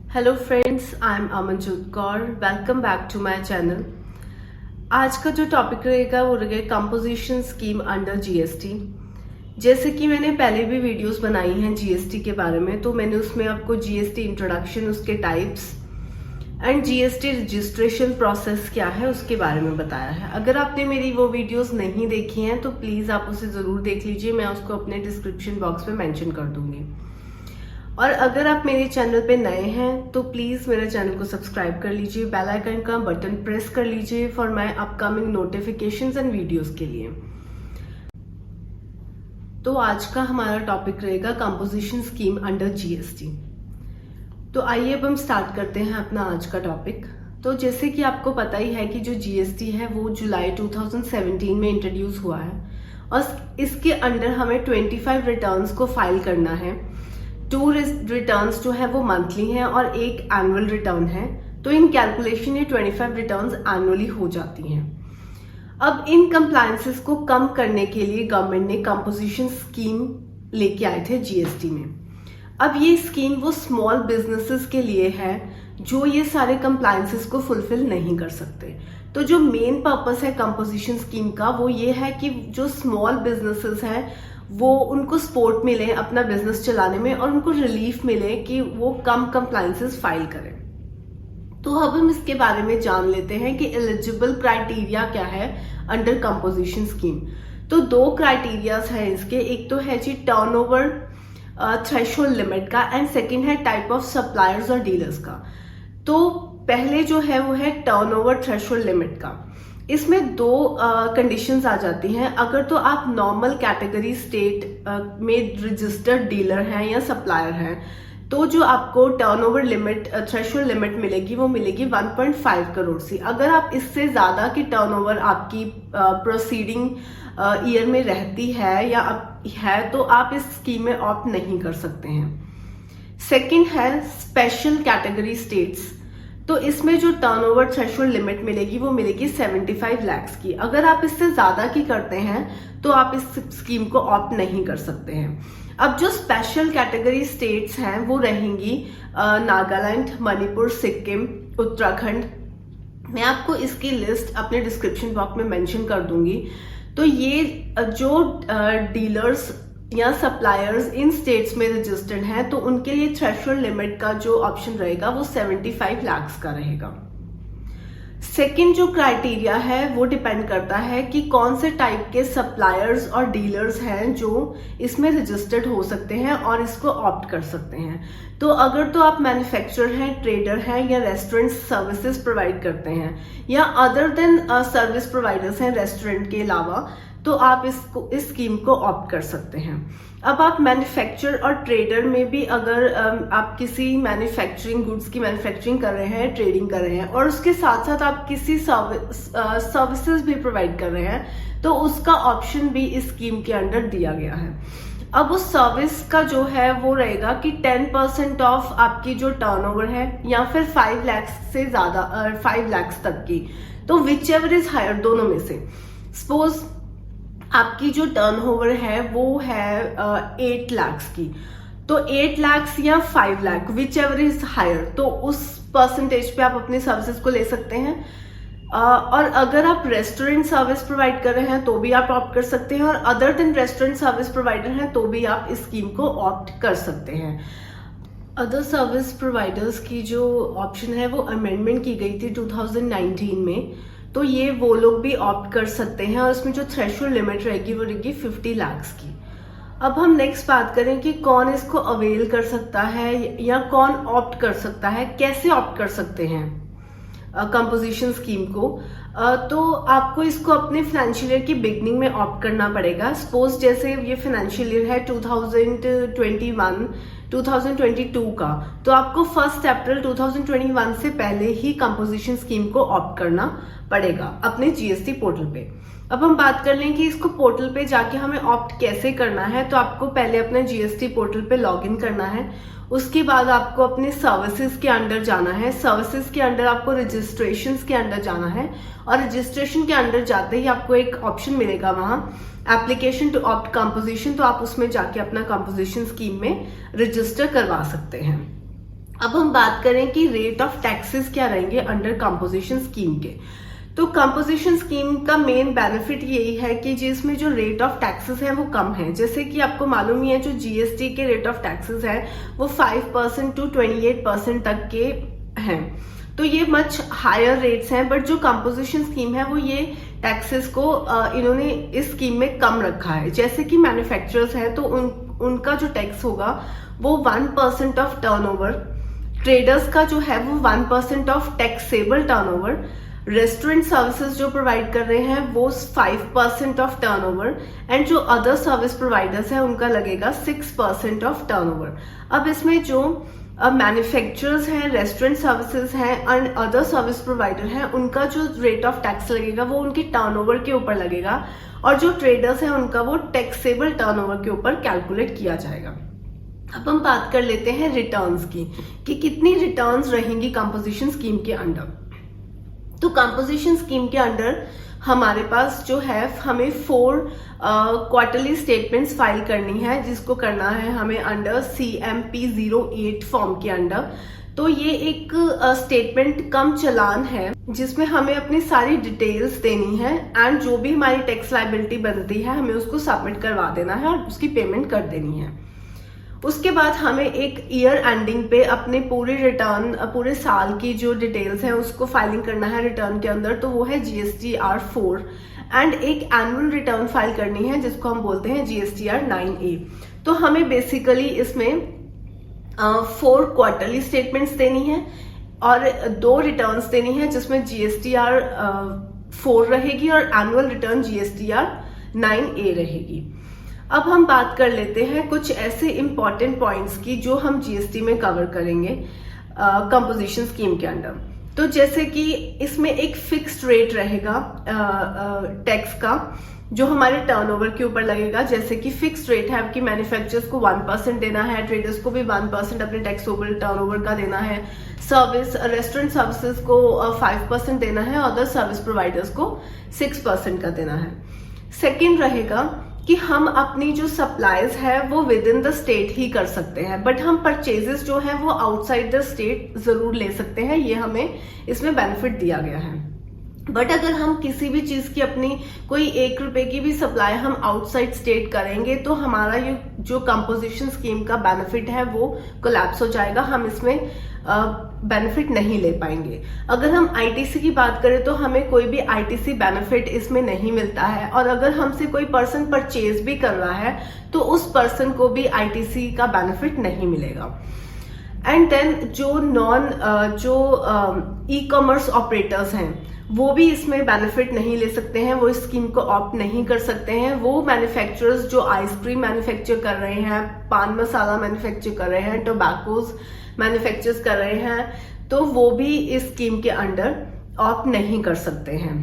Hello friends, I am Amanjot Kaur. Welcome back to my channel. आज का जो टॉपिक रहेगा वो रहेगा कंपोजिशन स्कीम अंडर जीएसटी। जैसे कि मैंने पहले भी वीडियोस बनाई हैं जीएसटी के बारे में, तो मैंने उसमें आपको जीएसटी इंट्रोडक्शन, उसके types and GST registration process क्या है उसके बारे में बताया है। अगर आपने मेरी वो वीडियोस नहीं देखी हैं तो प्लीज़ आप उसे ज़रूर देख लीजिए, मैं उसको अपने डिस्क्रिप्शन बॉक्स में मेंशन कर दूंगी। और अगर आप मेरे चैनल पे नए हैं तो प्लीज़ मेरे चैनल को सब्सक्राइब कर लीजिए, बेल आइकन का बटन प्रेस कर लीजिए for my upcoming notifications and videos के लिए। तो आज का हमारा टॉपिक रहेगा कंपोजिशन स्कीम अंडर जीएसटी। तो आइए अब हम स्टार्ट करते हैं अपना आज का टॉपिक। तो जैसे कि आपको पता ही है कि जो जीएसटी है वो जुलाई 2017 में इंट्रोड्यूस हुआ है और इसके अंडर हमें 25 रिटर्न्स को फाइल करना है। 2 रिटर्न्स जो है वो मंथली हैं और एक एनुअल रिटर्न है। तो इन कैलकुलेशन ये 25 रिटर्न्स एनुअली हो जाती हैं। अब इन कंप्लायंसेस को कम करने के लिए गवर्नमेंट ने कंपोजिशन स्कीम लेके आए थे जीएसटी में। अब ये स्कीम वो स्मॉल बिजनेसेस के लिए है जो ये सारे कंप्लायंसेस को फुलफिल नहीं कर सकते। तो जो मेन पर्पस है कंपोजिशन स्कीम का वो ये है कि जो स्मॉल बिजनेसेस हैं वो उनको सपोर्ट मिले अपना बिजनेस चलाने में और उनको रिलीफ मिले कि वो कम कंप्लायंसेस फाइल करें। तो अब हम इसके बारे में जान लेते हैं कि एलिजिबल क्राइटेरिया क्या है अंडर कंपोजिशन स्कीम। तो 2 क्राइटेरियाज हैं इसके, एक तो है जी टर्नओवर थ्रेशोल्ड लिमिट का एंड सेकंड है टाइप ऑफ सप्लायर्स और डीलर्स का। तो पहले जो है वो है टर्नओवर थ्रेशोल्ड लिमिट का। इसमें 2 कंडीशंस आ जाती हैं। अगर तो आप नॉर्मल कैटेगरी स्टेट में रजिस्टर्ड डीलर हैं या सप्लायर हैं तो जो आपको टर्नओवर लिमिट थ्रेशोल्ड लिमिट मिलेगी वो मिलेगी 1.5 करोड़ से। अगर आप इससे ज्यादा की टर्नओवर आपकी प्रोसीडिंग ईयर में रहती है या है तो आप इस स्कीम में ऑप्ट नहीं कर सकते हैं। सेकंड है स्पेशल कैटेगरी स्टेट्स। तो इसमें जो टर्नओवर थ्रेशोल्ड लिमिट मिलेगी वो मिलेगी 75 लाख की। अगर आप इससे ज्यादा की करते हैं तो आप इस स्कीम को ऑप्ट नहीं कर सकते हैं। अब जो स्पेशल कैटेगरी स्टेट्स हैं वो रहेंगी नागालैंड, मणिपुर, सिक्किम, उत्तराखंड। मैं आपको इसकी लिस्ट अपने डिस्क्रिप्शन बॉक्स में मेंशन कर दूंगी। तो ये जो डीलर्स या सप्लायर्स इन स्टेट्स में रजिस्टर्ड हैं तो उनके लिए थ्रेशोल्ड लिमिट का जो ऑप्शन रहेगा वो 75 लाख का रहेगा। सेकेंड जो क्राइटेरिया है वो डिपेंड करता है कि कौन से टाइप के सप्लायर्स और डीलर्स हैं जो इसमें रजिस्टर्ड हो सकते हैं और इसको ऑप्ट कर सकते हैं। तो अगर तो आप मैन्युफैक्चरर हैं, ट्रेडर हैं या रेस्टोरेंट सर्विसेज प्रोवाइड करते हैं या अदर देन सर्विस प्रोवाइडर्स हैं रेस्टोरेंट के अलावा, तो आप इस स्कीम को ऑप्ट कर सकते हैं। अब आप मैन्युफैक्चरर और ट्रेडर में भी अगर आप किसी मैन्युफैक्चरिंग गुड्स की मैन्युफैक्चरिंग कर रहे हैं, ट्रेडिंग कर रहे हैं और उसके साथ साथ आप किसी सर्विसेज भी प्रोवाइड कर रहे हैं तो उसका ऑप्शन भी इस स्कीम के अंडर दिया गया है। अब उस सर्विस का जो है वो रहेगा कि 10% ऑफ आपकी जो टर्नओवर है या फिर 5 लाख से ज्यादा 5 लाख तक की, तो विच एवर इज हायर, दोनों में से। सपोज आपकी जो टर्नओवर है वो है 8 लाख की, तो 8 लाख या 5 lakh whichever is higher, तो उस परसेंटेज पे आप अपनी सर्विसेज को ले सकते हैं। और अगर आप रेस्टोरेंट सर्विस प्रोवाइड कर रहे हैं तो भी आप ऑप्ट कर सकते हैं और other than restaurant service provider हैं तो भी आप इस स्कीम को ऑप्ट कर सकते हैं। अदर सर्विस प्रोवाइडर्स की जो ऑप्शन है वो अमेंडमेंट की गई थी 2019 में, तो ये वो लोग भी ऑप्ट कर सकते हैं और इसमें जो थ्रेशोल्ड लिमिट रहेगी वो रहेगी 50 लाख की। अब हम नेक्स्ट बात करें कि कौन इसको अवेल कर सकता है या कौन ऑप्ट कर सकता है, कैसे ऑप्ट कर सकते हैं कंपोजिशन स्कीम को। तो आपको इसको अपने फाइनेंशियल ईयर की बिगनिंग में ऑप्ट करना पड़ेगा। सपोज जैसे ये फाइनेंशियल ईयर है 2022 का, तो आपको 1 अप्रैल 2021 से पहले ही कंपोजिशन स्कीम को ऑप्ट करना पड़ेगा अपने जीएसटी पोर्टल पे। अब हम बात कर लें कि इसको पोर्टल पे जाके हमें ऑप्ट कैसे करना है। तो आपको पहले अपने जीएसटी पोर्टल पे लॉगिन करना है, उसके बाद आपको अपने सर्विसेज के अंडर जाना है। सर्विसेज के अंडर आपको रजिस्ट्रेशन के अंडर जाना है और रजिस्ट्रेशन के अंडर जाते ही आपको एक ऑप्शन मिलेगा वहां एप्लीकेशन टू ऑप्ट कंपोजिशन, तो आप उसमें जाके अपना कंपोजिशन स्कीम में रजिस्टर करवा सकते हैं। अब हम बात करें कि रेट ऑफ टैक्सेस क्या रहेंगे अंडर कंपोजिशन स्कीम के। तो कंपोजिशन स्कीम का मेन बेनिफिट यही है कि जिसमें जो रेट ऑफ टैक्सेस है वो कम है। जैसे कि आपको मालूम ही है जो जीएसटी के रेट ऑफ टैक्सेस है वो 5% to 28% तक के हैं, तो ये मच हायर रेट्स हैं। बट जो कंपोजिशन स्कीम है वो ये टैक्सेस को इन्होंने इस स्कीम में कम रखा है। जैसे कि मैन्युफैक्चरर्स हैं तो उनका जो टैक्स होगा वो 1% ऑफ टर्नओवर, ट्रेडर्स का जो है वो 1% of taxable turnover, restaurant services जो प्रोवाइड कर रहे हैं वो 5% ऑफ टर्नओवर, एंड जो अदर सर्विस प्रोवाइडर्स हैं उनका लगेगा 6% ऑफ टर्नओवर। अब इसमें जो मैन्युफैक्चरर्स हैं, रेस्टोरेंट सर्विसेज हैं एंड अदर सर्विस प्रोवाइडर हैं, उनका जो रेट ऑफ टैक्स लगेगा वो उनकी टर्नओवर के ऊपर लगेगा, और जो ट्रेडर्स हैं उनका वो टैक्सेबल टर्नओवर के ऊपर कैलकुलेट किया जाएगा। अब हम बात कर लेते हैं रिटर्न्स की कि कितनी रिटर्न्स रहेंगी कंपोजिशन स्कीम के अंडर। तो कंपोजिशन स्कीम के अंडर हमारे पास जो है हमें 4 क्वार्टरली स्टेटमेंट्स फाइल करनी है, जिसको करना है हमें अंडर CMP08 फॉर्म के अंडर। तो ये एक स्टेटमेंट कम चालान है जिसमें हमें अपनी सारी डिटेल्स देनी है एंड जो भी हमारी टैक्स लायबिलिटी बनती है हमें उसको सबमिट करवा देना है और उसकी पेमेंट कर देनी है। उसके बाद हमें एक ईयर एंडिंग पे अपने पूरे रिटर्न, पूरे साल की जो डिटेल्स हैं उसको फाइलिंग करना है रिटर्न के अंदर, तो वो है GSTR4, एंड एक एनुअल रिटर्न फाइल करनी है जिसको हम बोलते हैं GSTR9A। तो हमें बेसिकली इसमें 4 क्वार्टरली स्टेटमेंट्स देनी है और 2 रिटर्न्स देनी है जिसमें GSTR4 रहेगी और एनुअल रिटर्न GSTR9A रहेगी। अब हम बात कर लेते हैं कुछ ऐसे इंपॉर्टेंट पॉइंट्स की जो हम जीएसटी में कवर करेंगे कंपोजिशन स्कीम के अंडर। तो जैसे कि इसमें एक फिक्स्ड रेट रहेगा टैक्स का जो हमारे टर्नओवर के ऊपर लगेगा। जैसे कि फिक्स्ड रेट है कि मैन्युफैक्चरर्स को 1% देना है, ट्रेडर्स को भी 1% अपने टैक्सेबल टर्नओवर का देना है, रेस्टोरेंट सर्विसेज को 5% देना है, अदर सर्विस प्रोवाइडर्स को 6% का देना है। सेकेंड रहेगा कि हम अपनी जो सप्लाईज है वो विद इन द स्टेट ही कर सकते हैं, बट हम परचेजेस जो है वो आउटसाइड द स्टेट जरूर ले सकते हैं, ये हमें इसमें बेनिफिट दिया गया है। बट अगर हम किसी भी चीज की अपनी कोई 1 रुपए की भी सप्लाई हम आउटसाइड स्टेट करेंगे तो हमारा ये जो कंपोजिशन स्कीम का बेनिफिट है वो कोलैप्स हो जाएगा, हम इसमें बेनिफिट नहीं ले पाएंगे। अगर हम आईटीसी की बात करें तो हमें कोई भी आईटीसी बेनिफिट इसमें नहीं मिलता है, और अगर हमसे कोई पर्सन परचेज भी कर रहा है तो उस पर्सन को भी आईटीसी का बेनिफिट नहीं मिलेगा। एंड देन जो ई कॉमर्स ऑपरेटर्स हैं वो भी इसमें बेनिफिट नहीं ले सकते हैं, वो इस स्कीम को ऑप्ट नहीं कर सकते हैं। वो मैन्युफैक्चरर्स जो आइसक्रीम मैन्युफैक्चर कर रहे हैं, पान मसाला मैन्युफैक्चर कर रहे हैं, टोबैकोज मैन्युफैक्चर कर रहे हैं, तो वो भी इस स्कीम के अंडर ऑप्ट नहीं कर सकते हैं।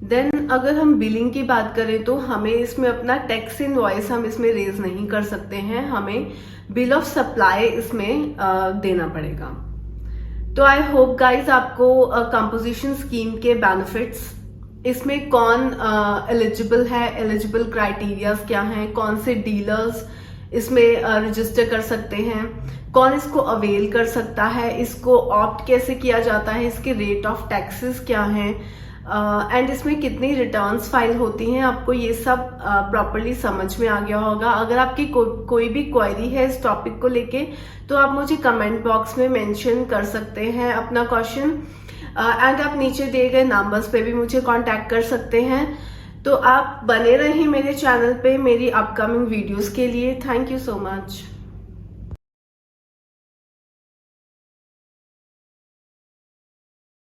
देन अगर हम बिलिंग की बात करें तो हमें इसमें अपना टैक्स इनवॉइस हम इसमें रेज नहीं कर सकते हैं, हमें बिल ऑफ सप्लाई इसमें देना पड़ेगा। तो आई होप गाइज आपको कंपोजिशन स्कीम के बेनिफिट्स, इसमें कौन एलिजिबल है, एलिजिबल क्राइटेरियाज क्या हैं, कौन से डीलर्स इसमें रजिस्टर कर सकते हैं, कौन इसको अवेल कर सकता है, इसको ऑप्ट कैसे किया जाता है, इसके रेट ऑफ टैक्सेस क्या हैं, एंड इसमें कितनी रिटर्न्स फाइल होती हैं, आपको ये सब प्रॉपरली समझ में आ गया होगा। अगर आपकी कोई भी क्वेरी है इस टॉपिक को लेके तो आप मुझे कमेंट बॉक्स में मेंशन कर सकते हैं अपना क्वेश्चन, एंड आप नीचे दिए गए नंबर्स पे भी मुझे कांटेक्ट कर सकते हैं। तो आप बने रहें मेरे चैनल पे मेरी अपकमिंग वीडियोस के लिए। Thank you so much.